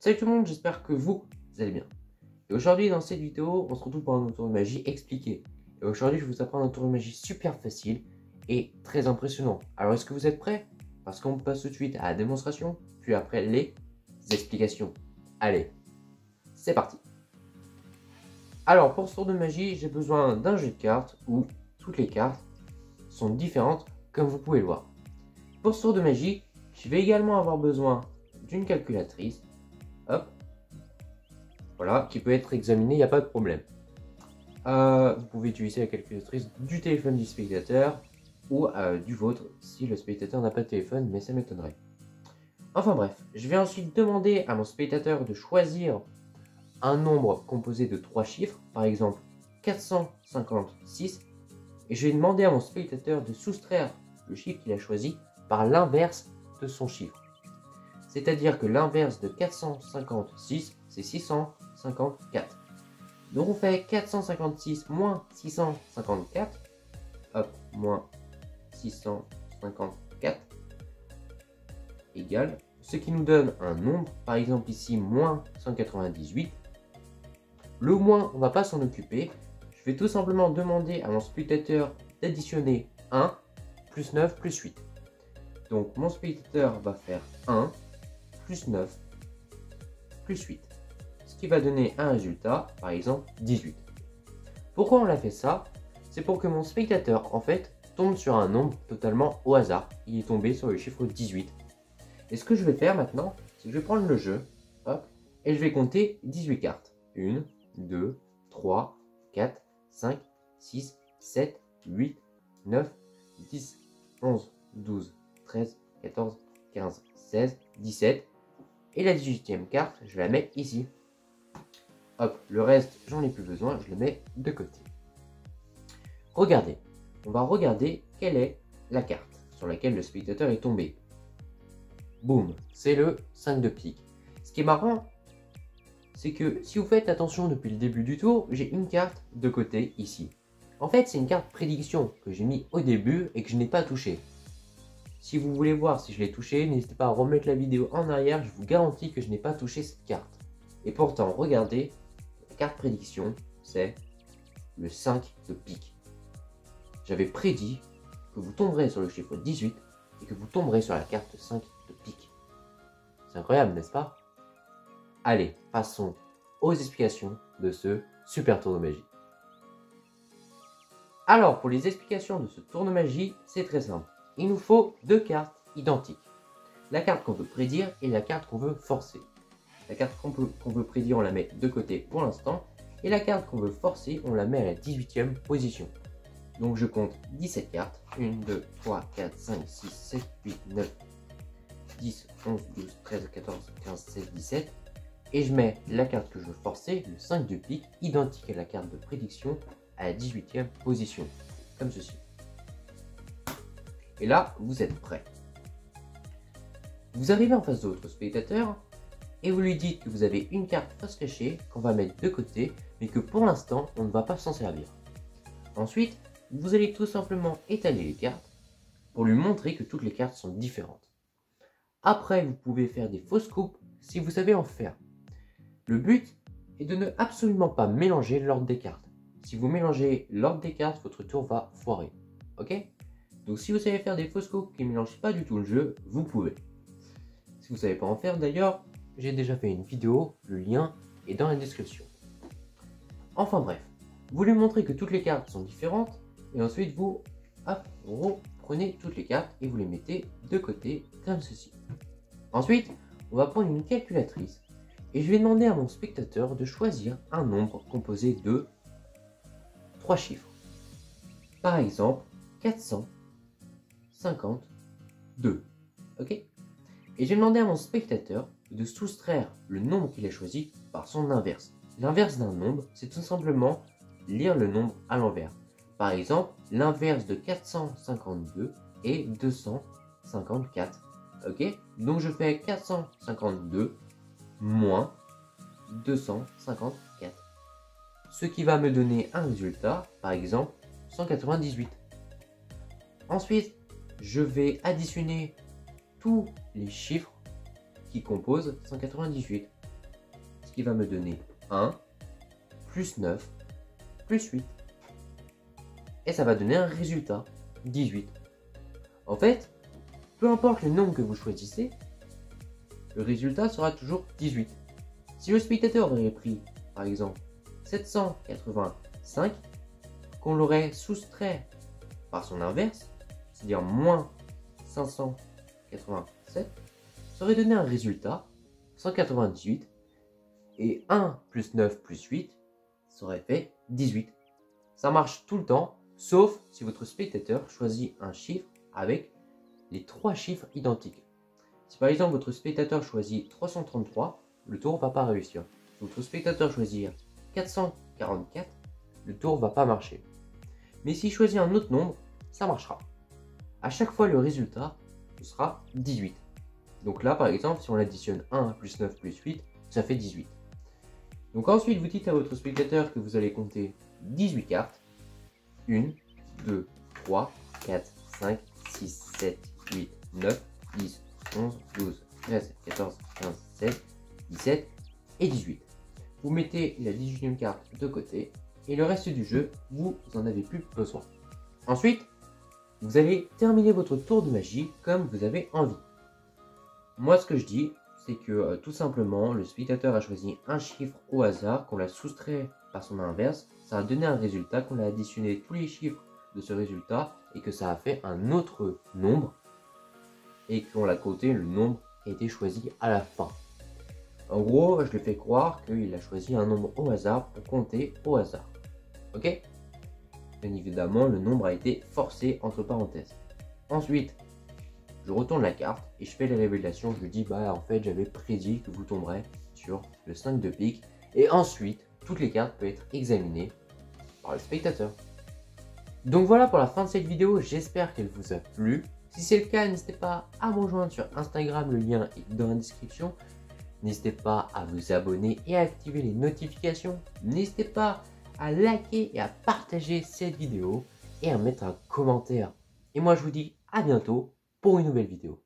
Salut tout le monde, j'espère que vous allez bien. Et aujourd'hui dans cette vidéo, on se retrouve pour un tour de magie expliqué. Et aujourd'hui je vais vous apprendre un tour de magie super facile et très impressionnant. Alors est-ce que vous êtes prêts? Parce qu'on passe tout de suite à la démonstration, puis après les explications. Allez, c'est parti. Alors pour ce tour de magie, j'ai besoin d'un jeu de cartes où toutes les cartes sont différentes comme vous pouvez le voir. Pour ce tour de magie, je vais également avoir besoin d'une calculatrice. Hop, voilà, qui peut être examinée, il n'y a pas de problème. Vous pouvez utiliser la calculatrice du téléphone du spectateur ou du vôtre si le spectateur n'a pas de téléphone, mais ça m'étonnerait. Enfin bref, je vais ensuite demander à mon spectateur de choisir un nombre composé de 3 chiffres, par exemple 456, et je vais demander à mon spectateur de soustraire le chiffre qu'il a choisi par l'inverse de son chiffre. C'est-à-dire que l'inverse de 456, c'est 654. Donc on fait 456 moins 654. Hop, moins 654 égale ce qui nous donne un nombre, par exemple ici moins 198. Le moins, on ne va pas s'en occuper. Je vais tout simplement demander à mon spectateur d'additionner 1 plus 9 plus 8. Donc mon spectateur va faire 1 plus 9 plus 8. Ce qui va donner un résultat, par exemple 18. Pourquoi on a fait ça? C'est pour que mon spectateur, en fait, tombe sur un nombre totalement au hasard. Il est tombé sur le chiffre 18. Et ce que je vais faire maintenant, c'est que je vais prendre le jeu, hop, et je vais compter 18 cartes. 1, 2, 3, 4, 5, 6, 7, 8, 9, 10, 11, 12, 13, 14, 15, 16, 17. Et la 18e carte, je la mets ici. Hop, le reste, j'en ai plus besoin, je le mets de côté. Regardez, on va regarder quelle est la carte sur laquelle le spectateur est tombé. Boum, c'est le 5 de pique. Ce qui est marrant, c'est que si vous faites attention depuis le début du tour, j'ai une carte de côté ici. En fait, c'est une carte prédiction que j'ai mis au début et que je n'ai pas touchée. Si vous voulez voir si je l'ai touché, n'hésitez pas à remettre la vidéo en arrière, je vous garantis que je n'ai pas touché cette carte. Et pourtant, regardez, la carte prédiction, c'est le 5 de pique. J'avais prédit que vous tomberez sur le chiffre 18 et que vous tomberez sur la carte 5 de pique. C'est incroyable, n'est-ce pas? Allez, passons aux explications de ce super tour de magie. Alors, pour les explications de ce tour de magie, c'est très simple. Il nous faut deux cartes identiques. La carte qu'on veut prédire et la carte qu'on veut forcer. La carte qu'on veut prédire, on la met de côté pour l'instant. Et la carte qu'on veut forcer, on la met à la 18e position. Donc je compte 17 cartes. 1, 2, 3, 4, 5, 6, 7, 8, 9, 10, 11, 12, 13, 14, 15, 16, 17. Et je mets la carte que je veux forcer, le 5 de pique, identique à la carte de prédiction, à la 18e position. Comme ceci. Et là, vous êtes prêts. Vous arrivez en face de votre spectateur et vous lui dites que vous avez une carte face cachée qu'on va mettre de côté, mais que pour l'instant, on ne va pas s'en servir. Ensuite, vous allez tout simplement étaler les cartes pour lui montrer que toutes les cartes sont différentes. Après, vous pouvez faire des fausses coupes si vous savez en faire. Le but est de ne absolument pas mélanger l'ordre des cartes. Si vous mélangez l'ordre des cartes, votre tour va foirer. Ok? Donc si vous savez faire des fausses coupes qui ne mélangent pas du tout le jeu, vous pouvez. Si vous ne savez pas en faire d'ailleurs, j'ai déjà fait une vidéo, le lien est dans la description. Enfin bref, vous lui montrez que toutes les cartes sont différentes et ensuite vous reprenez toutes les cartes et vous les mettez de côté comme ceci. Ensuite, on va prendre une calculatrice et je vais demander à mon spectateur de choisir un nombre composé de 3 chiffres. Par exemple, 452. Ok? Et j'ai demandé à mon spectateur de soustraire le nombre qu'il a choisi par son inverse. L'inverse d'un nombre, c'est tout simplement lire le nombre à l'envers. Par exemple, l'inverse de 452 est 254. Ok? Donc je fais 452 moins 254. Ce qui va me donner un résultat, par exemple 198. Ensuite, je vais additionner tous les chiffres qui composent 198. qui va me donner 1, plus 9, plus 8. Et ça va donner un résultat, 18. En fait, peu importe le nombre que vous choisissez, le résultat sera toujours 18. Si le spectateur aurait pris, par exemple, 785, qu'on l'aurait soustrait par son inverse, c'est-à-dire moins 587, ça aurait donné un résultat, 198, et 1 plus 9 plus 8, ça aurait fait 18. Ça marche tout le temps, sauf si votre spectateur choisit un chiffre avec les 3 chiffres identiques. Si par exemple votre spectateur choisit 333, le tour ne va pas réussir. Si votre spectateur choisit 444, le tour ne va pas marcher. Mais s'il choisit un autre nombre, ça marchera. À chaque fois, le résultat, ce sera 18. Donc là, par exemple, si on additionne 1 plus 9 plus 8, ça fait 18. Donc ensuite, vous dites à votre spectateur que vous allez compter 18 cartes. 1, 2, 3, 4, 5, 6, 7, 8, 9, 10, 11, 12, 13, 14, 15, 16, 17 et 18. Vous mettez la 18e carte de côté et le reste du jeu, vous n'en avez plus besoin. Ensuite, vous allez terminer votre tour de magie comme vous avez envie. Moi, ce que je dis, c'est que tout simplement, le spectateur a choisi un chiffre au hasard, qu'on l'a soustrait par son inverse, ça a donné un résultat, qu'on a additionné tous les chiffres de ce résultat et que ça a fait un autre nombre et qu'on l'a compté le nombre qui a été choisi à la fin. En gros, je lui fais croire qu'il a choisi un nombre au hasard pour compter au hasard. Ok? Bien évidemment, le nombre a été forcé entre parenthèses. Ensuite, je retourne la carte et je fais les révélations. Je lui dis, bah en fait, j'avais prédit que vous tomberez sur le 5 de pique. Et ensuite, toutes les cartes peuvent être examinées par le spectateur. Donc voilà pour la fin de cette vidéo. J'espère qu'elle vous a plu. Si c'est le cas, n'hésitez pas à me rejoindre sur Instagram. Le lien est dans la description. N'hésitez pas à vous abonner et à activer les notifications. N'hésitez pas à liker et à partager cette vidéo et à mettre un commentaire. Et moi, je vous dis à bientôt pour une nouvelle vidéo.